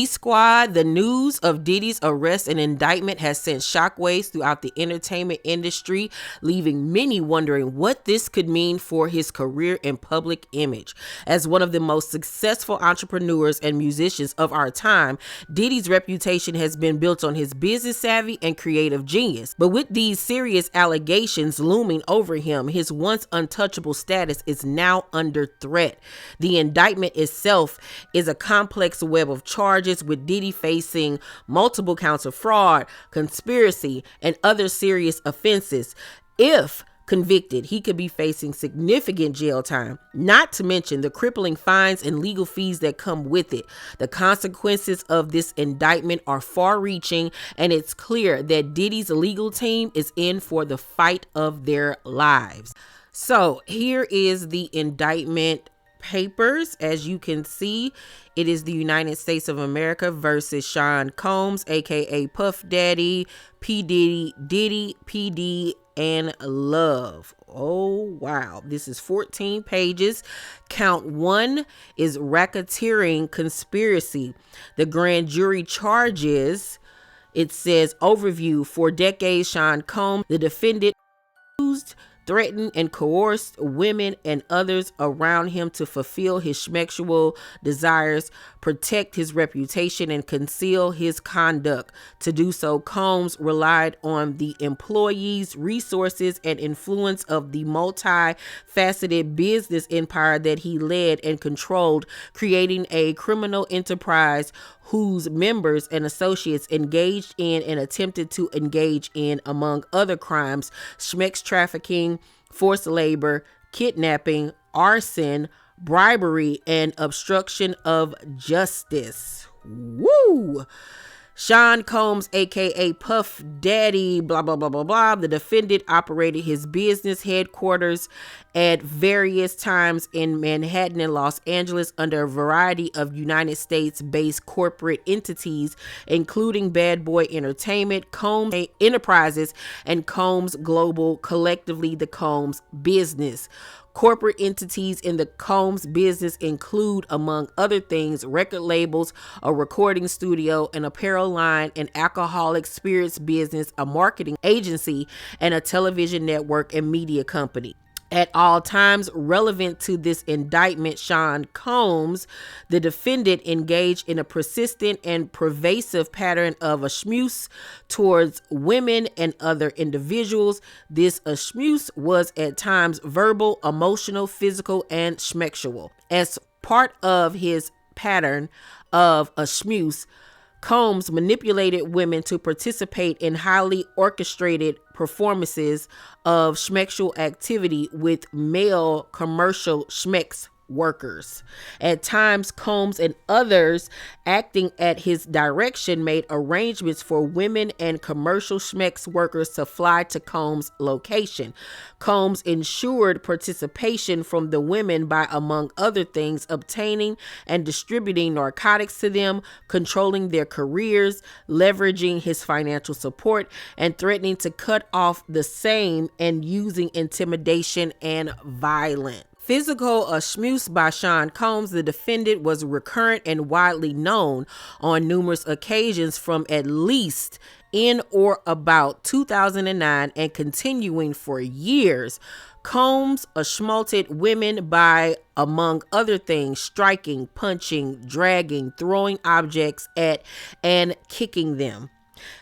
Squad, the news of Diddy's arrest and indictment has sent shockwaves throughout the entertainment industry, leaving many wondering what this could mean for his career and public image. As one of the most successful entrepreneurs and musicians of our time, Diddy's reputation has been built on his business savvy and creative genius. But with these serious allegations looming over him, his once untouchable status is now under threat. The indictment itself is a complex web of charges, with Diddy facing multiple counts of fraud, conspiracy, and other serious offenses. If convicted, he could be facing significant jail time, not to mention the crippling fines and legal fees that come with it. The consequences of this indictment are far-reaching, and it's clear that Diddy's legal team is in for the fight of their lives. So here is the indictment papers. As you can see, it is the United States of America versus Sean Combs, aka Puff Daddy, P. Diddy, PD, and Love. Oh, wow. This is 14 pages. Count 1 is racketeering conspiracy. The grand jury charges, it says, overview: for decades, Sean Combs, the defendant, used, threatened, and coerced women and others around him to fulfill his sexual desires, protect his reputation, and conceal his conduct. To do so, Combs relied on the employees, resources, and influence of the multifaceted business empire that he led and controlled, creating a criminal enterprise whose members and associates engaged in and attempted to engage in, among other crimes, sex trafficking, forced labor, kidnapping, arson, bribery, and obstruction of justice. Woo! Sean Combs, aka Puff Daddy, blah, blah, blah, blah, blah. The defendant operated his business headquarters at various times in Manhattan and Los Angeles under a variety of United States-based corporate entities, including Bad Boy Entertainment, Combs Enterprises, and Combs Global, collectively the Combs Business. Corporate entities in the Combs business include, among other things, record labels, a recording studio, an apparel line, an alcoholic spirits business, a marketing agency, and a television network and media company. At all times relevant to this indictment, Sean Combs, the defendant, engaged in a persistent and pervasive pattern of schmooze towards women and other individuals. This schmooze was at times verbal, emotional, physical, and sexual. As part of his pattern of schmooze, Combs manipulated women to participate in highly orchestrated performances of sexual activity with male commercial sex workers. At times, Combs and others acting at his direction made arrangements for women and commercial sex workers to fly to Combs' location. Combs ensured participation from the women by, among other things, obtaining and distributing narcotics to them, controlling their careers, leveraging his financial support, and threatening to cut off the same, and using intimidation and violence. Physical schmooze by Sean Combs, the defendant, was recurrent and widely known on numerous occasions from at least in or about 2009 and continuing for years. Combs assaulted women by, among other things, striking, punching, dragging, throwing objects at, and kicking them.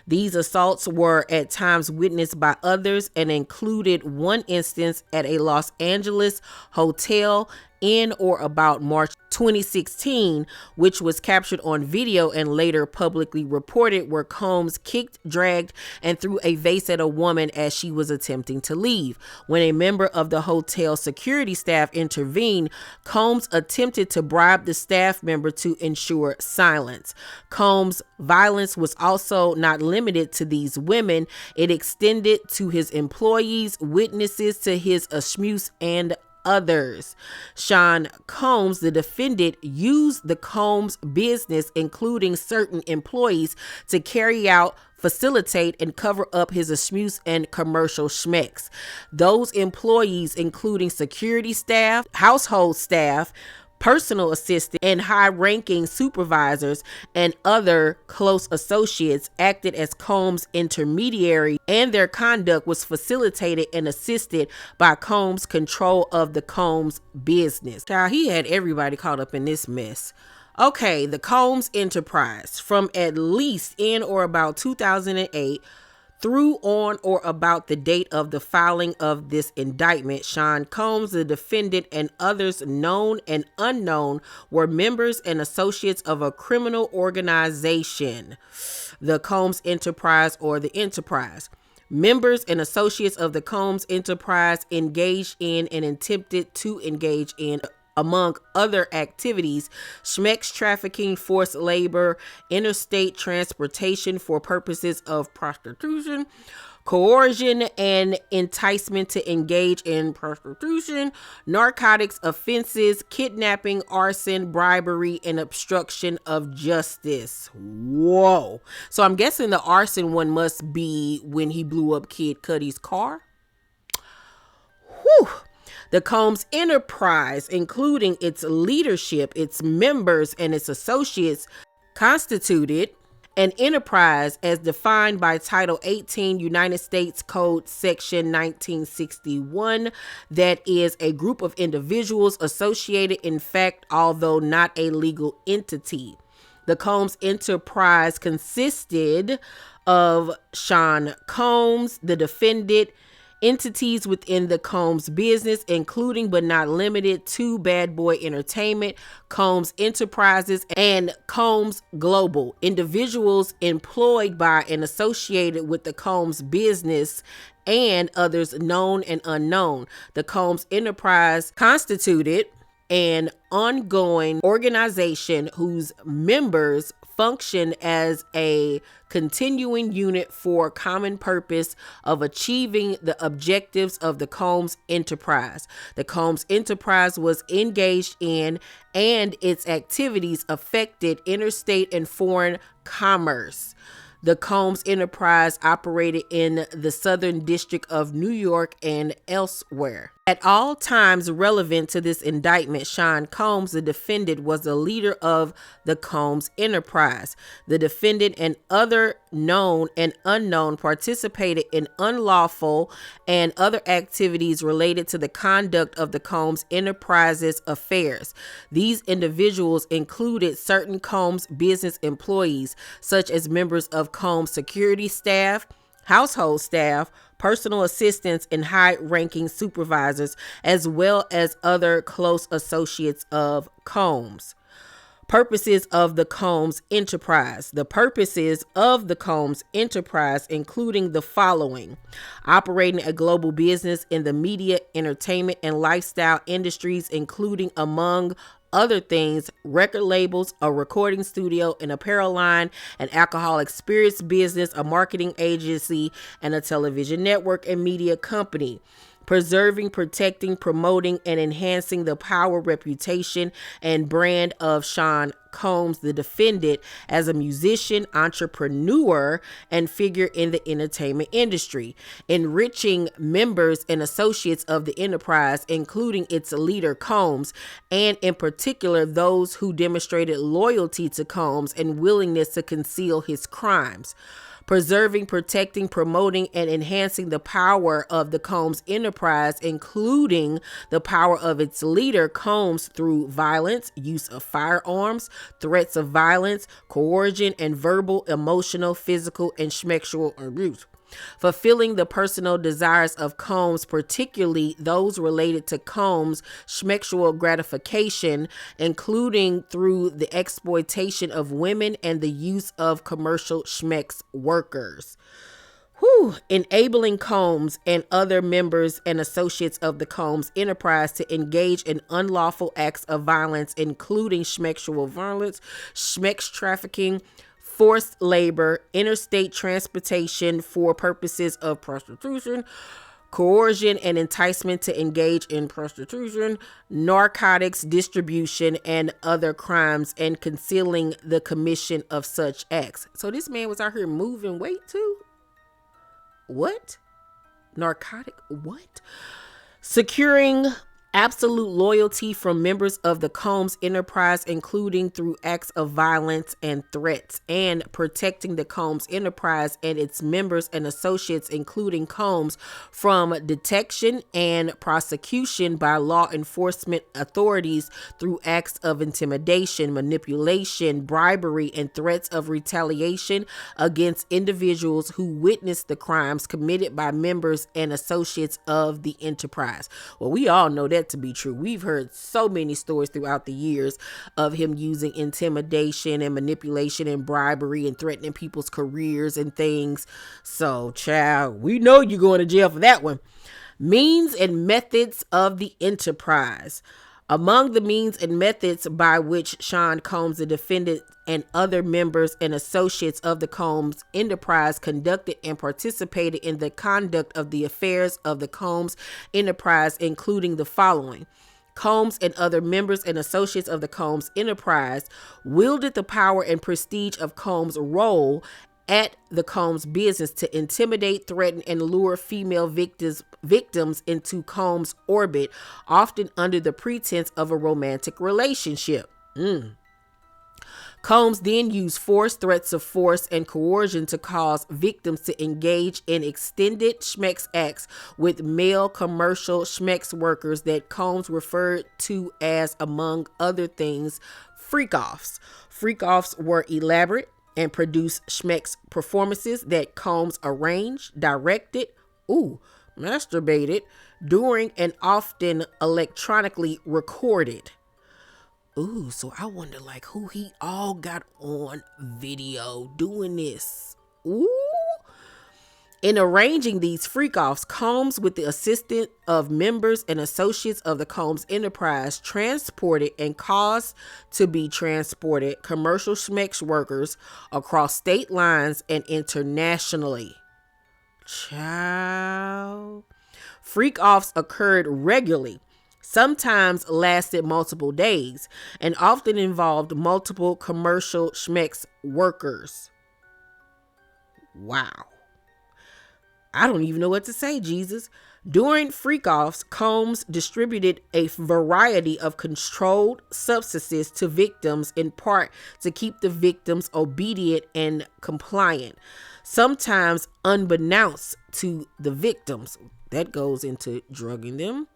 These assaults were at times witnessed by others and included one instance at a Los Angeles hotel in or about March 2016, which was captured on video and later publicly reported, where Combs kicked, dragged, and threw a vase at a woman as she was attempting to leave. When a member of the hotel security staff intervened, Combs attempted to bribe the staff member to ensure silence. Combs' violence was also not limited to these women. It extended to his employees, witnesses to his schmooze, and others. Sean Combs, the defendant, used the Combs business, including certain employees, to carry out, facilitate, and cover up his schmooze and commercial schmex. Those employees, including security staff, household staff, personal assistants, and high-ranking supervisors and other close associates acted as Combs' intermediary, and their conduct was facilitated and assisted by Combs' control of the Combs business. Child, he had everybody caught up in this mess. Okay, the Combs enterprise. From at least in or about 2008 through on or about the date of the filing of this indictment, Sean Combs, the defendant, and others known and unknown were members and associates of a criminal organization, the Combs Enterprise or the Enterprise. Members and associates of the Combs Enterprise engaged in and attempted to engage in, among other activities, sex trafficking, forced labor, interstate transportation for purposes of prostitution, coercion and enticement to engage in prostitution, narcotics offenses, kidnapping, arson, bribery, and obstruction of justice. Whoa. So I'm guessing the arson one must be when he blew up Kid Cudi's car. Whew. The Combs Enterprise, including its leadership, its members, and its associates, constituted an enterprise as defined by Title 18 United States Code Section 1961, that is a group of individuals associated in fact, although not a legal entity. The Combs Enterprise consisted of Sean Combs, the defendant, entities within the Combs business, including but not limited to Bad Boy Entertainment, Combs Enterprises, and Combs Global, individuals employed by and associated with the Combs business, and others known and unknown. The Combs Enterprise constituted an ongoing organization whose members function as a continuing unit for common purpose of achieving the objectives of the Combs Enterprise. The Combs Enterprise was engaged in, and its activities affected interstate and foreign commerce. The Combs Enterprise operated in the Southern District of New York and elsewhere. At all times relevant to this indictment, Sean Combs, the defendant, was the leader of the Combs Enterprise. The defendant and other known and unknown participated in unlawful and other activities related to the conduct of the Combs Enterprise's affairs. These individuals included certain Combs business employees, such as members of Combs security staff, household staff, personal assistants, and high-ranking supervisors, as well as other close associates of Combs. Purposes of the Combs Enterprise. The purposes of the Combs Enterprise, including the following: operating a global business in the media, entertainment, and lifestyle industries, including, among other things, record labels, a recording studio, an apparel line, an alcoholic spirits business, a marketing agency, and a television network and media company. Preserving, protecting, promoting, and enhancing the power, reputation, and brand of Sean Combs, the defendant, as a musician, entrepreneur, and figure in the entertainment industry. Enriching members and associates of the enterprise, including its leader Combs, and in particular those who demonstrated loyalty to Combs and willingness to conceal his crimes. Preserving, protecting, promoting, and enhancing the power of the Combs Enterprise, including the power of its leader Combs through violence, use of firearms, threats of violence, coercion, and verbal, emotional, physical, and sexual abuse. Fulfilling the personal desires of Combs, particularly those related to Combs' sexual gratification, including through the exploitation of women and the use of commercial sex workers. Enabling Combs and other members and associates of the Combs Enterprise to engage in unlawful acts of violence, including sexual violence, sex trafficking, forced labor, interstate transportation for purposes of prostitution, coercion and enticement to engage in prostitution, narcotics distribution, and other crimes, and concealing the commission of such acts. So this man was out here moving weight too? What? Narcotic? What? Securing absolute loyalty from members of the Combs enterprise, including through acts of violence and threats, and protecting the Combs enterprise and its members and associates, including Combs, from detection and prosecution by law enforcement authorities through acts of intimidation, manipulation, bribery, and threats of retaliation against individuals who witnessed the crimes committed by members and associates of the enterprise. Well, we all know that to be true. We've heard so many stories throughout the years of him using intimidation and manipulation and bribery and threatening people's careers and things. So, child, we know you're going to jail for that one. Means and methods of the enterprise. Among the means and methods by which Sean Combs, the defendant, and other members and associates of the Combs enterprise conducted and participated in the conduct of the affairs of the Combs enterprise, including the following. Combs and other members and associates of the Combs enterprise wielded the power and prestige of Combs' role at the Combs business to intimidate, threaten, and lure female victims into Combs' orbit, often under the pretense of a romantic relationship. Combs then used force, threats of force, and coercion to cause victims to engage in extended schmex acts with male commercial schmex workers that Combs referred to as, among other things, freak-offs. Freak-offs were elaborate and produced schmex performances that Combs arranged, directed, masturbated during, and often electronically recorded. So I wonder like who he all got on video doing this. In arranging these freak-offs, Combs, with the assistance of members and associates of the Combs enterprise, transported and caused to be transported commercial schmex workers across state lines and internationally. Child. Freak-offs occurred regularly, sometimes lasted multiple days, and often involved multiple commercial schmex workers. Wow. I don't even know what to say, Jesus. During freak-offs, Combs distributed a variety of controlled substances to victims, in part to keep the victims obedient and compliant, sometimes unbeknownst to the victims. That goes into drugging them.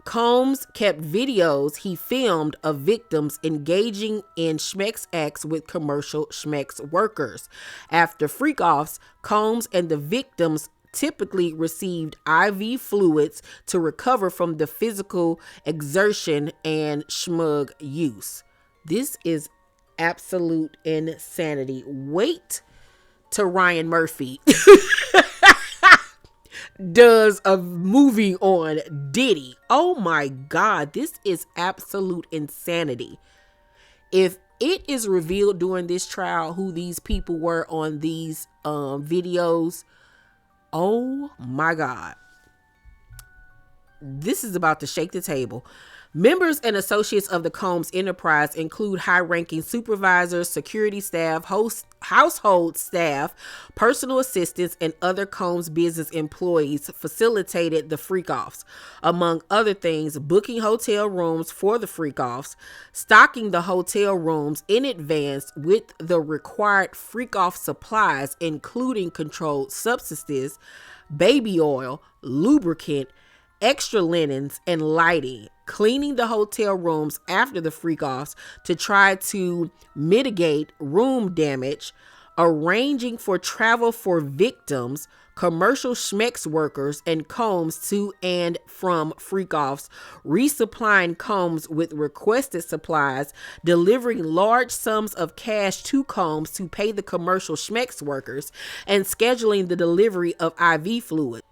Combs kept videos he filmed of victims engaging in schmex acts with commercial schmex workers. After freak-offs, Combs and the victims typically received IV fluids to recover from the physical exertion and schmug use. This is absolute insanity. Wait till Ryan Murphy does a movie on Diddy. Oh my God, this is absolute insanity. If it is revealed during this trial who these people were on these videos, oh my God, this is about to shake the table. Members and associates of the Combs enterprise include high-ranking supervisors, security staff, household staff, personal assistants, and other Combs business employees facilitated the freak-offs. Among other things, booking hotel rooms for the freak-offs, stocking the hotel rooms in advance with the required freak-off supplies, including controlled substances, baby oil, lubricant, extra linens, and lighting, cleaning the hotel rooms after the freak-offs to try to mitigate room damage, arranging for travel for victims, commercial schmex workers, and Combs to and from freak-offs, resupplying Combs with requested supplies, delivering large sums of cash to Combs to pay the commercial schmex workers, and scheduling the delivery of IV fluid.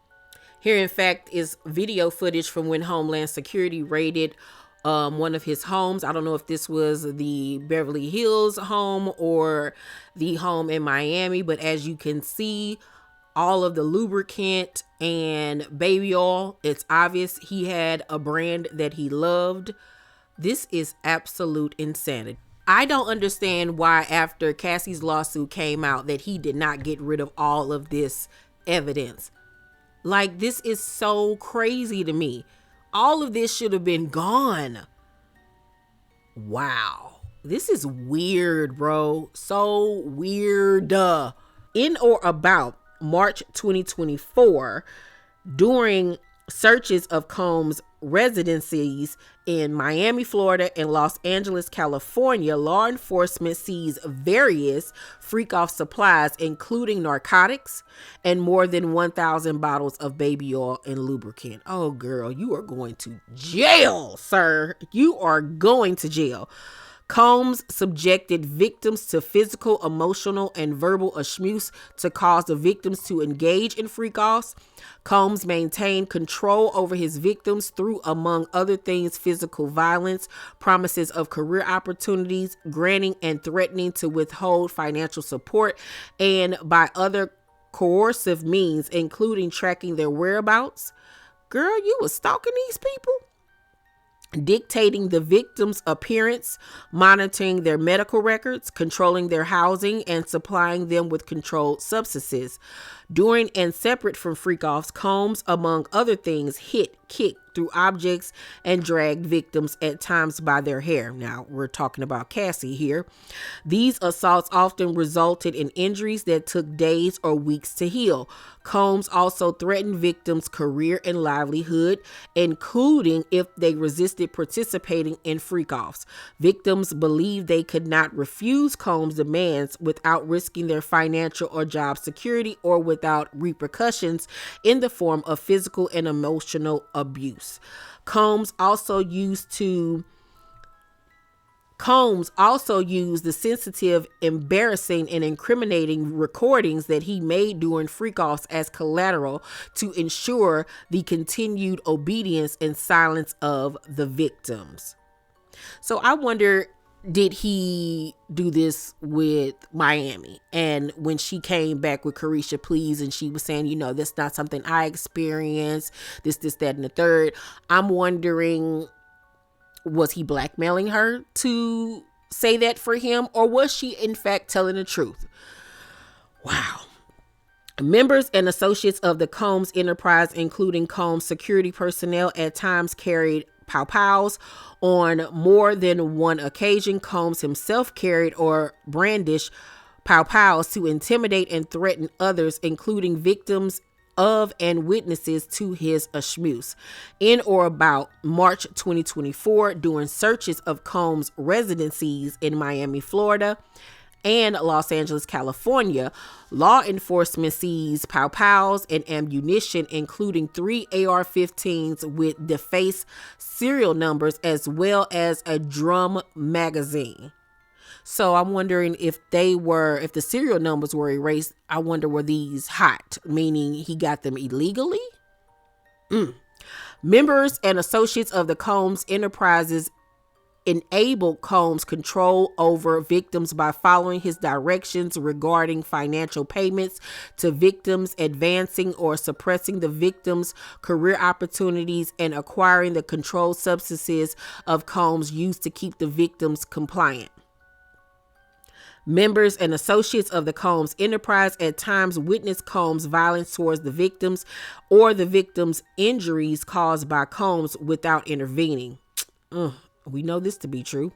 Here, in fact, is video footage from when Homeland Security raided one of his homes. I don't know if this was the Beverly Hills home or the home in Miami, but as you can see, all of the lubricant and baby oil, it's obvious he had a brand that he loved. This is absolute insanity. I don't understand why after Cassie's lawsuit came out that he did not get rid of all of this evidence. Like, this is so crazy to me. All of this should have been gone. Wow. This is weird, bro. So weird. In or about March 2024, during searches of Combs' residencies in Miami, Florida, and Los Angeles, California, law enforcement seized various freak-off supplies, including narcotics and more than 1,000 bottles of baby oil and lubricant. Oh, girl, you are going to jail, sir. You are going to jail. Combs subjected victims to physical, emotional, and verbal abuse to cause the victims to engage in freak-offs. Combs maintained control over his victims through, among other things, physical violence, promises of career opportunities, granting and threatening to withhold financial support, and by other coercive means, including tracking their whereabouts. Girl, you was stalking these people? Dictating the victim's appearance, monitoring their medical records, controlling their housing, and supplying them with controlled substances. During and separate from freak-offs, Combs, among other things, hit, kicked, threw objects, and dragged victims at times by their hair. Now, we're talking about Cassie here. These assaults often resulted in injuries that took days or weeks to heal. Combs also threatened victims' career and livelihood, including if they resisted participating in freak-offs. Victims believed they could not refuse Combs' demands without risking their financial or job security or without repercussions in the form of physical and emotional abuse. Combs also used the sensitive, embarrassing, and incriminating recordings that he made during freak-offs as collateral to ensure the continued obedience and silence of the victims. So I wonder, did he do this with Miami? And when she came back with Carisha Please and she was saying, you know, that's not something I experienced, this, that, and the third. I'm wondering, was he blackmailing her to say that for him? Or was she in fact telling the truth? Wow. Members and associates of the Combs enterprise, including Combs security personnel, at times carried pow-pows. On more than one occasion, Combs himself carried or brandished pow-pows to intimidate and threaten others, including victims of and witnesses to his abuse. In or about March 2024, during searches of Combs' residencies in Miami, Florida, and Los Angeles, California, law enforcement seized pow-pows and ammunition, including 3 AR-15s with defaced serial numbers, as well as a drum magazine. So I'm wondering if the serial numbers were erased, I wonder, were these hot, meaning he got them illegally? Members and associates of the Combs enterprises enabled Combs' control over victims by following his directions regarding financial payments to victims, advancing or suppressing the victims' career opportunities, and acquiring the controlled substances of Combs used to keep the victims compliant. Members and associates of the Combs enterprise at times witnessed Combs' violence towards the victims or the victims' injuries caused by Combs without intervening. We know this to be true.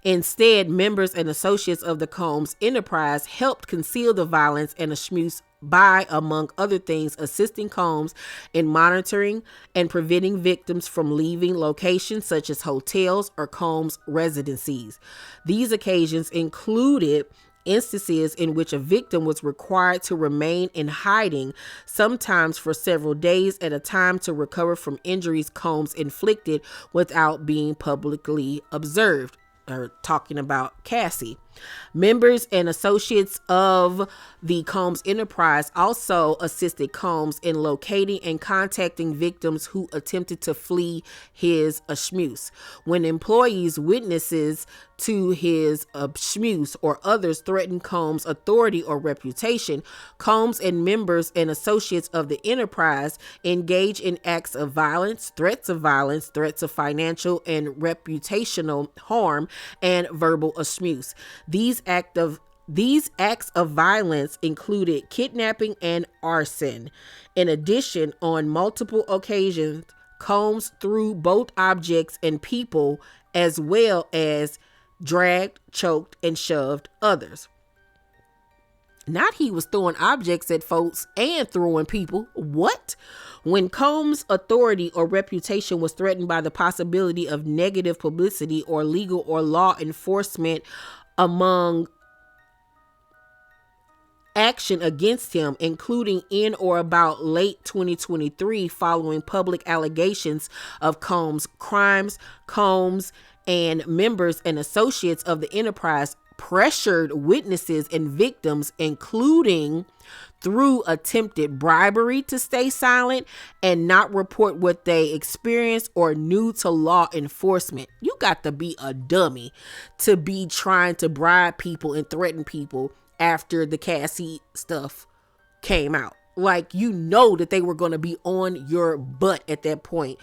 Instead, members and associates of the Combs enterprise helped conceal the violence and abuse by, among other things, assisting Combs in monitoring and preventing victims from leaving locations such as hotels or Combs residencies. These occasions included instances in which a victim was required to remain in hiding, sometimes for several days at a time, to recover from injuries Combs inflicted without being publicly observed. Or talking about Cassie. Members and associates of the Combs enterprise also assisted Combs in locating and contacting victims who attempted to flee his abuse. When employees, witnesses to his abuse, or others threatened Combs' authority or reputation, Combs and members and associates of the enterprise engage in acts of violence, threats of financial and reputational harm, and verbal abuse. These acts of violence included kidnapping and arson. In addition, on multiple occasions, Combs threw both objects and people, as well as dragged, choked, and shoved others. Not he was throwing objects at folks and throwing people. What? When Combs' authority or reputation was threatened by the possibility of negative publicity or legal or law enforcement among action against him, including in or about late 2023 following public allegations of Combs' crimes, Combs and members and associates of the enterprise pressured witnesses and victims, including through attempted bribery, to stay silent and not report what they experienced or knew to law enforcement. You got to be a dummy to be trying to bribe people and threaten people after the Cassie stuff came out. Like, you know that they were going to be on your butt at that point,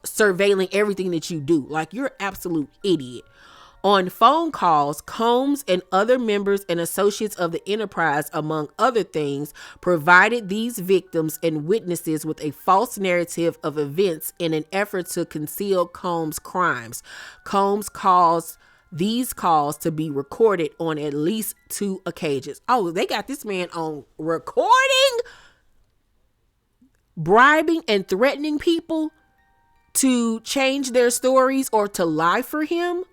surveilling everything that you do. Like, you're an absolute idiot. On phone calls, Combs and other members and associates of the enterprise, among other things, provided these victims and witnesses with a false narrative of events in an effort to conceal Combs' crimes. Combs caused these calls to be recorded on at least 2 occasions. Oh, they got this man on recording, bribing and threatening people to change their stories or to lie for him.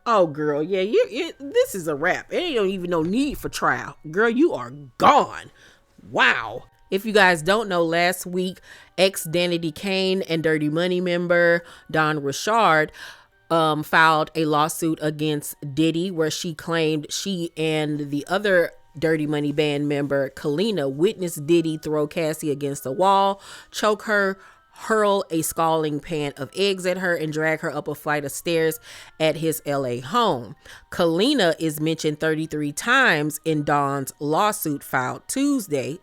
Oh, girl, yeah, this is a wrap. It ain't even no need for trial. Girl, you are gone. Wow. If you guys don't know, last week, ex-Danity Kane and Dirty Money member Don Richard filed a lawsuit against Diddy, where she claimed she and the other Dirty Money band member, Kalina, witnessed Diddy throw Cassie against a wall, choke her, hurl a scalding pan of eggs at her, and drag her up a flight of stairs at his LA home. Kalina is mentioned 33 times in Don's lawsuit filed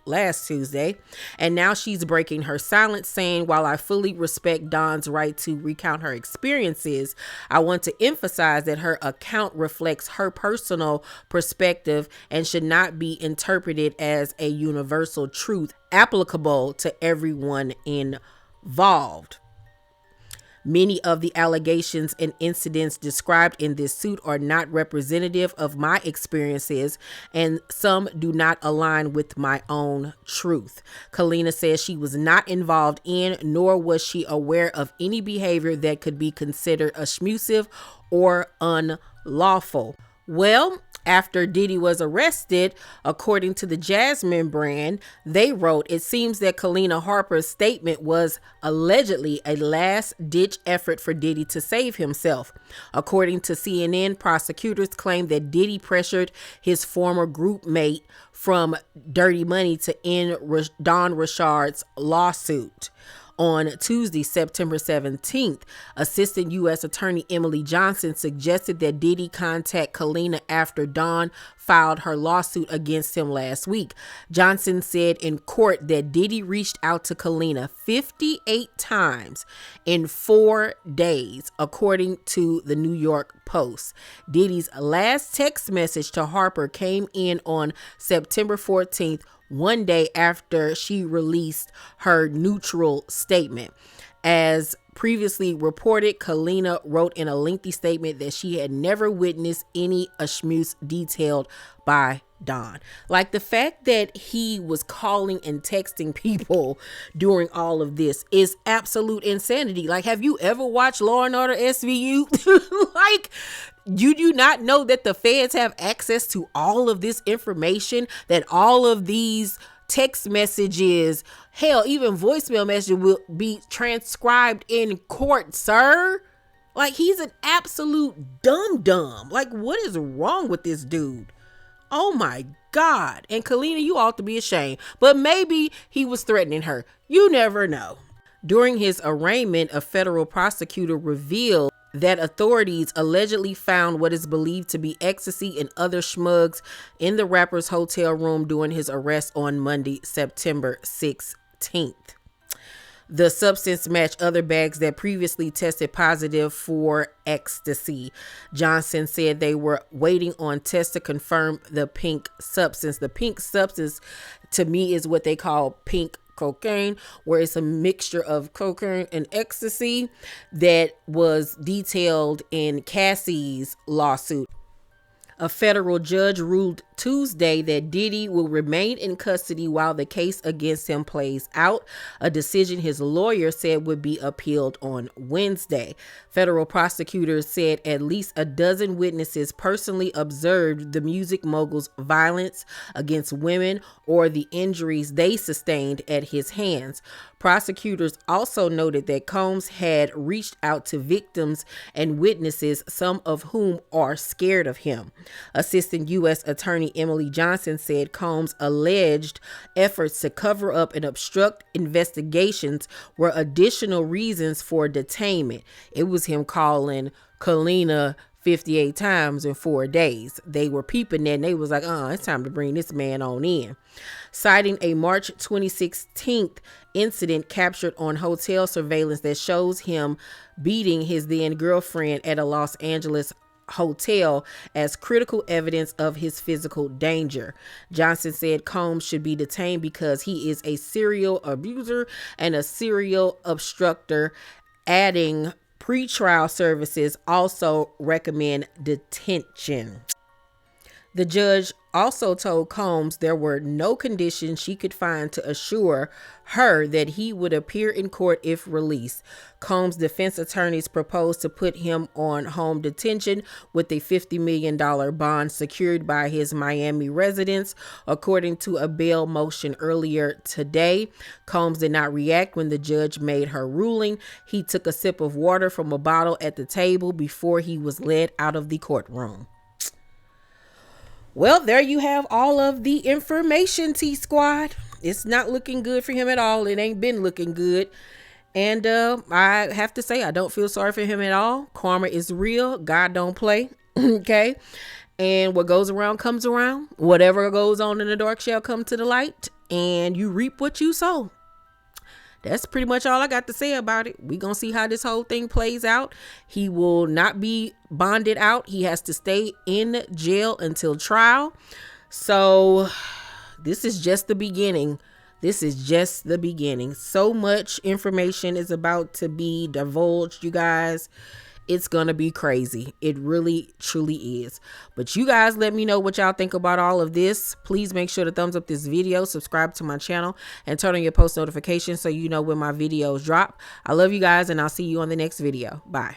last Tuesday, and now she's breaking her silence, saying, "While I fully respect Don's right to recount her experiences, I want to emphasize that her account reflects her personal perspective and should not be interpreted as a universal truth applicable to everyone involved. Many of the allegations and incidents described in this suit are not representative of my experiences, and some do not align with my own truth." Kalina says she was not involved in, nor was she aware of any behavior that could be considered abusive or unlawful. Well, after Diddy was arrested, according to the Jasmine brand, they wrote, "It seems that Kalina Harper's statement was allegedly a last-ditch effort for Diddy to save himself." According to CNN, prosecutors claimed that Diddy pressured his former group mate from Dirty Money to end Don Richard's lawsuit. On Tuesday, September 17th, Assistant U.S. Attorney Emily Johnson suggested that Diddy contact Kalina after Don filed her lawsuit against him last week. Johnson said in court that Diddy reached out to Kalina 58 times in 4 days, according to the New York Post. Diddy's last text message to Harper came in on September 14th, 1 day after she released her neutral statement. As previously reported, Kalina wrote in a lengthy statement that she had never witnessed any abuse detailed by Don. Like, the fact that he was calling and texting people during all of this is absolute insanity. Like, have you ever watched Law and Order SVU? Like, you do not know that the feds have access to all of this information, that all of these text messages, hell, even voicemail messages will be transcribed in court, sir? Like, he's an absolute dum-dum. Like, what is wrong with this dude? Oh my God. And Kalina, you ought to be ashamed. But maybe he was threatening her. You never know. During his arraignment, a federal prosecutor revealed that authorities allegedly found what is believed to be ecstasy and other schmugs in the rapper's hotel room during his arrest on Monday, September 16th. The substance matched other bags that previously tested positive for ecstasy. Johnson said they were waiting on tests to confirm the pink substance. The pink substance, to me, is what they call pink cocaine, where it's a mixture of cocaine and ecstasy, that was detailed in Cassie's lawsuit. A federal judge ruled Tuesday that Diddy will remain in custody while the case against him plays out, a decision his lawyer said would be appealed on Wednesday. Federal prosecutors said at least a dozen witnesses personally observed the music mogul's violence against women or the injuries they sustained at his hands. Prosecutors also noted that Combs had reached out to victims and witnesses, some of whom are scared of him. Assistant U.S. Attorney Emily Johnson said Combs' alleged efforts to cover up and obstruct investigations were additional reasons for detainment. It was him calling Kalina 58 times in 4 days. They were peeping that and they was like, it's time to bring this man on in. Citing a March 2016 incident captured on hotel surveillance that shows him beating his then girlfriend at a Los Angeles hotel as critical evidence of his physical danger. Johnson said Combs should be detained because he is a serial abuser and a serial obstructor, adding pretrial services also recommend detention. The judge also told Combs there were no conditions she could find to assure her that he would appear in court if released. Combs' defense attorneys proposed to put him on home detention with a $50 million bond secured by his Miami residence, according to a bail motion earlier today. Combs did not react when the judge made her ruling. He took a sip of water from a bottle at the table before he was led out of the courtroom. Well, there you have all of the information, T-Squad. It's not looking good for him at all. It ain't been looking good. And I have to say, I don't feel sorry for him at all. Karma is real. God don't play. Okay. And what goes around comes around. Whatever goes on in the dark shall come to the light. And you reap what you sow. That's pretty much all I got to say about it. We're going to see how this whole thing plays out. He will not be bonded out. He has to stay in jail until trial. So this is just the beginning. This is just the beginning. So much information is about to be divulged, you guys. It's going to be crazy. It really, truly is. But you guys let me know what y'all think about all of this. Please make sure to thumbs up this video, subscribe to my channel, and turn on your post notifications so you know when my videos drop. I love you guys, and I'll see you on the next video. Bye.